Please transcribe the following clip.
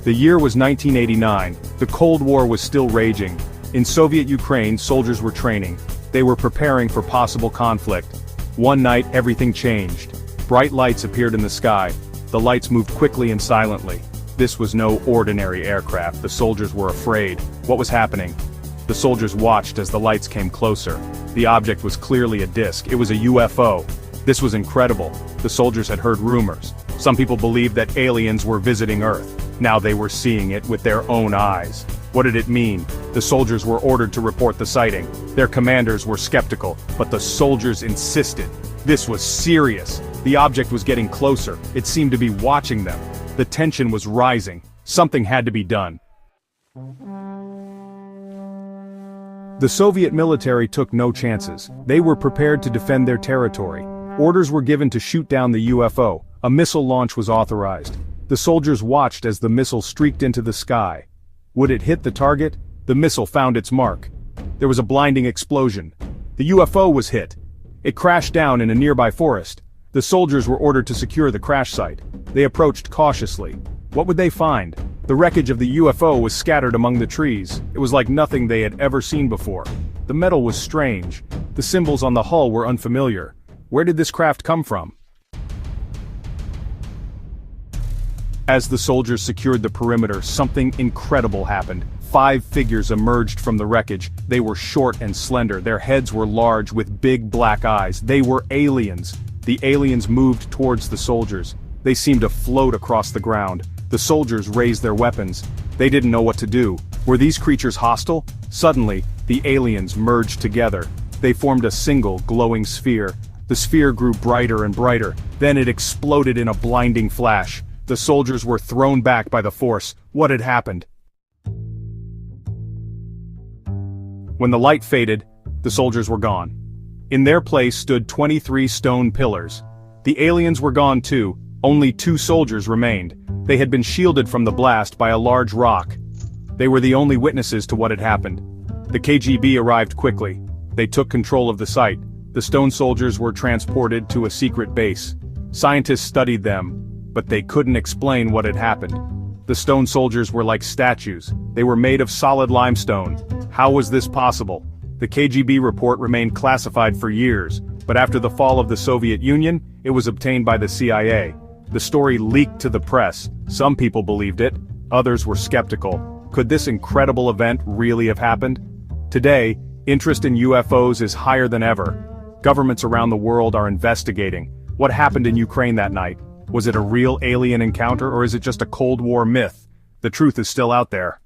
The year was 1989, the Cold War was still raging. In Soviet Ukraine, soldiers were training. They were preparing for possible conflict. One night, everything changed. Bright lights appeared in the sky. The lights moved quickly and silently. This was no ordinary aircraft. The soldiers were afraid. What was happening? The soldiers watched as the lights came closer. The object was clearly a disc. It was a UFO. This was incredible. The soldiers had heard rumors. Some people believed that aliens were visiting Earth. Now they were seeing it with their own eyes. What did it mean? The soldiers were ordered to report the sighting. Their commanders were skeptical, but the soldiers insisted. This was serious. The object was getting closer. It seemed to be watching them. The tension was rising. Something had to be done. The Soviet military took no chances. They were prepared to defend their territory. Orders were given to shoot down the UFO. A missile launch was authorized. The soldiers watched as the missile streaked into the sky. Would it hit the target? The missile found its mark. There was a blinding explosion. The UFO was hit. It crashed down in a nearby forest. The soldiers were ordered to secure the crash site. They approached cautiously. What would they find? The wreckage of the UFO was scattered among the trees. It was like nothing they had ever seen before. The metal was strange. The symbols on the hull were unfamiliar. Where did this craft come from? As the soldiers secured the perimeter, something incredible happened. 5 figures emerged from the wreckage. They were short and slender. Their heads were large with big black eyes. They were aliens. The aliens moved towards the soldiers. They seemed to float across the ground. The soldiers raised their weapons. They didn't know what to do. Were these creatures hostile? Suddenly, the aliens merged together. They formed a single glowing sphere. The sphere grew brighter and brighter. Then it exploded in a blinding flash. The soldiers were thrown back by the force. What had happened? When the light faded, the soldiers were gone. In their place stood 23 stone pillars. The aliens were gone too. Only 2 soldiers remained. They had been shielded from the blast by a large rock. They were the only witnesses to what had happened. The KGB arrived quickly. They took control of the site. The stone soldiers were transported to a secret base. Scientists studied them, but they couldn't explain what had happened. The stone soldiers were like statues. They were made of solid limestone. How was this possible? The KGB report remained classified for years, but after the fall of the Soviet Union, it was obtained by the CIA. The story leaked to the press. Some people believed it, others were skeptical. Could this incredible event really have happened? Today, interest in UFOs is higher than ever. Governments around the world are investigating. What happened in Ukraine that night? Was it a real alien encounter or is it just a Cold War myth? The truth is still out there.